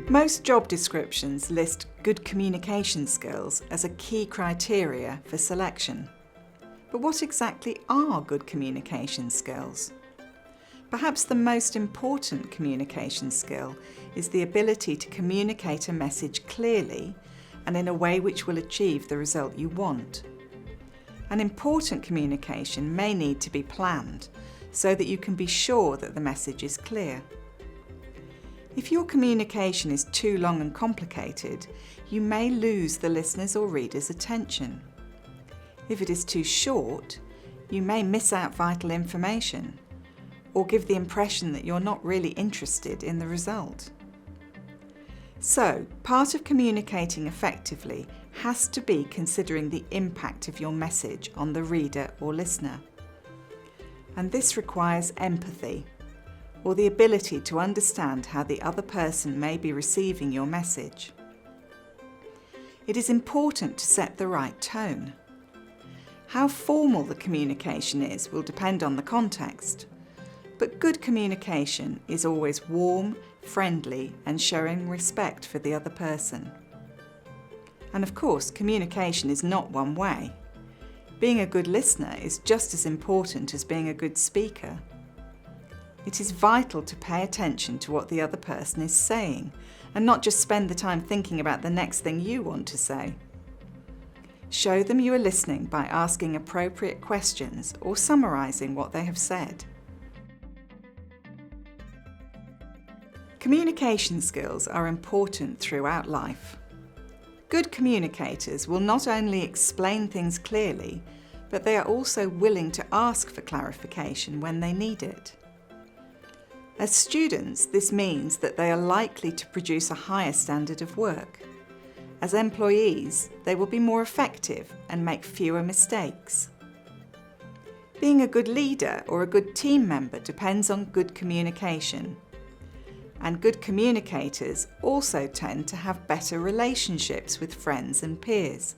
Most job descriptions list good communication skills as a key criteria for selection. But what exactly are good communication skills? Perhaps the most important communication skill is the ability to communicate a message clearly and in a way which will achieve the result you want. An important communication may need to be planned so that you can be sure that the message is clear. If your communication is too long and complicated, you may lose the listener's or reader's attention. If it is too short, you may miss out vital information or give the impression that you're not really interested in the result. So, part of communicating effectively has to be considering the impact of your message on the reader or listener. And this requires empathy, or the ability to understand how the other person may be receiving your message. It is important to set the right tone. How formal the communication is will depend on the context, but good communication is always warm, friendly, and showing respect for the other person. And of course, communication is not one way. Being a good listener is just as important as being a good speaker. It is vital to pay attention to what the other person is saying and not just spend the time thinking about the next thing you want to say. Show them you are listening by asking appropriate questions or summarising what they have said. Communication skills are important throughout life. Good communicators will not only explain things clearly, but they are also willing to ask for clarification when they need it. As students, this means that they are likely to produce a higher standard of work. As employees, they will be more effective and make fewer mistakes. Being a good leader or a good team member depends on good communication. And good communicators also tend to have better relationships with friends and peers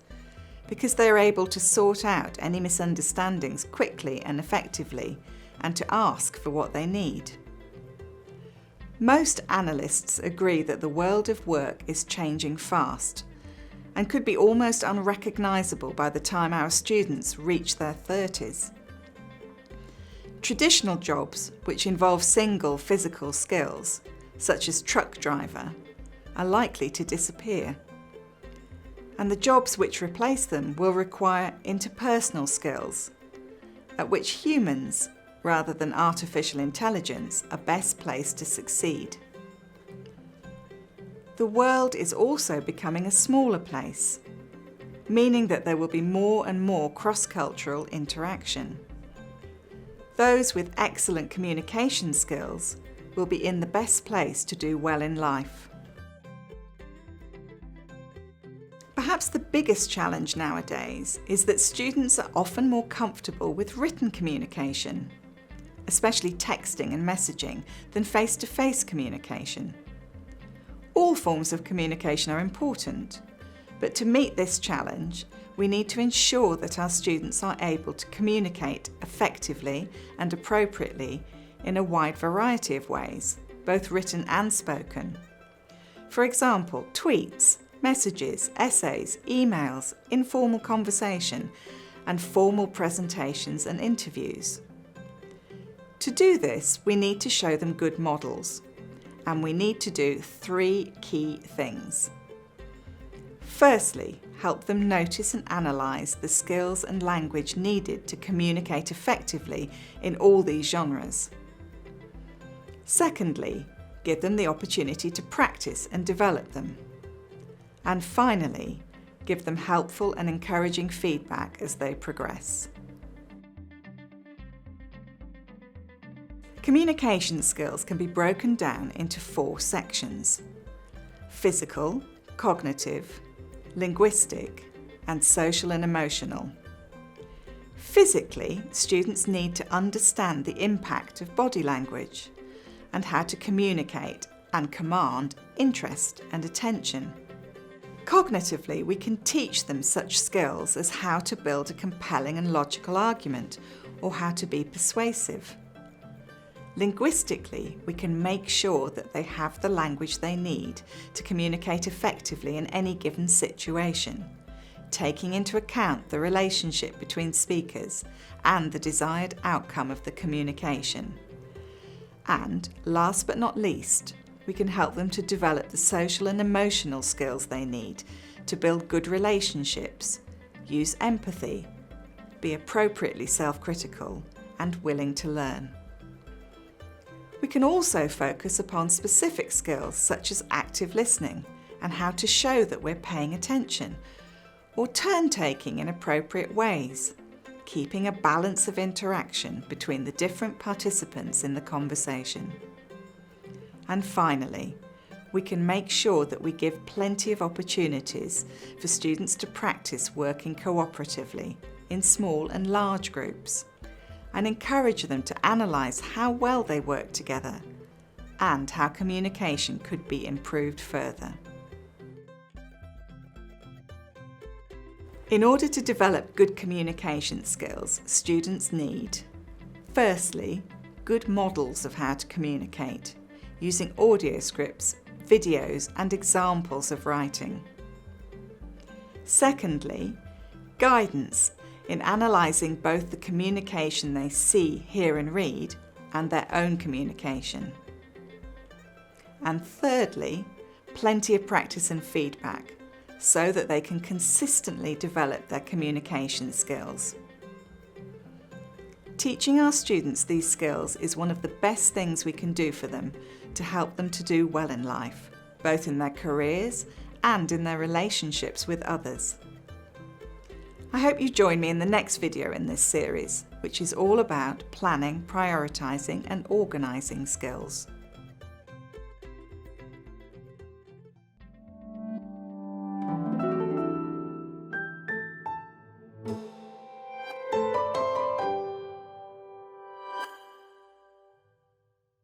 because they are able to sort out any misunderstandings quickly and effectively and to ask for what they need. Most analysts agree that the world of work is changing fast and could be almost unrecognisable by the time our students reach their 30s. Traditional jobs, which involve single physical skills, such as truck driver, are likely to disappear. And the jobs which replace them will require interpersonal skills, at which humans, rather than artificial intelligence, are best placed to succeed. The world is also becoming a smaller place, meaning that there will be more and more cross-cultural interaction. Those with excellent communication skills will be in the best place to do well in life. Perhaps the biggest challenge nowadays is that students are often more comfortable with written communication, especially texting and messaging, than face-to-face communication. All forms of communication are important, but to meet this challenge, we need to ensure that our students are able to communicate effectively and appropriately in a wide variety of ways, both written and spoken. For example, tweets, messages, essays, emails, informal conversation, and formal presentations and interviews. To do this, we need to show them good models, and we need to do 3 key things. Firstly, help them notice and analyse the skills and language needed to communicate effectively in all these genres. Secondly, give them the opportunity to practice and develop them. And finally, give them helpful and encouraging feedback as they progress. Communication skills can be broken down into 4 sections: physical, cognitive, linguistic, and social and emotional. Physically, students need to understand the impact of body language and how to communicate and command interest and attention. Cognitively, we can teach them such skills as how to build a compelling and logical argument or how to be persuasive. Linguistically, we can make sure that they have the language they need to communicate effectively in any given situation, taking into account the relationship between speakers and the desired outcome of the communication. And last but not least, we can help them to develop the social and emotional skills they need to build good relationships, use empathy, be appropriately self-critical, and willing to learn. We can also focus upon specific skills such as active listening and how to show that we're paying attention, or turn-taking in appropriate ways, keeping a balance of interaction between the different participants in the conversation. And finally, we can make sure that we give plenty of opportunities for students to practice working cooperatively in small and large groups, and encourage them to analyse how well they work together and how communication could be improved further. In order to develop good communication skills, students need, firstly, good models of how to communicate, using audio scripts, videos and examples of writing. Secondly, guidance in analysing both the communication they see, hear and read and their own communication. And thirdly, plenty of practice and feedback so that they can consistently develop their communication skills. Teaching our students these skills is one of the best things we can do for them to help them to do well in life, both in their careers and in their relationships with others. I hope you join me in the next video in this series, which is all about planning, prioritising and organising skills.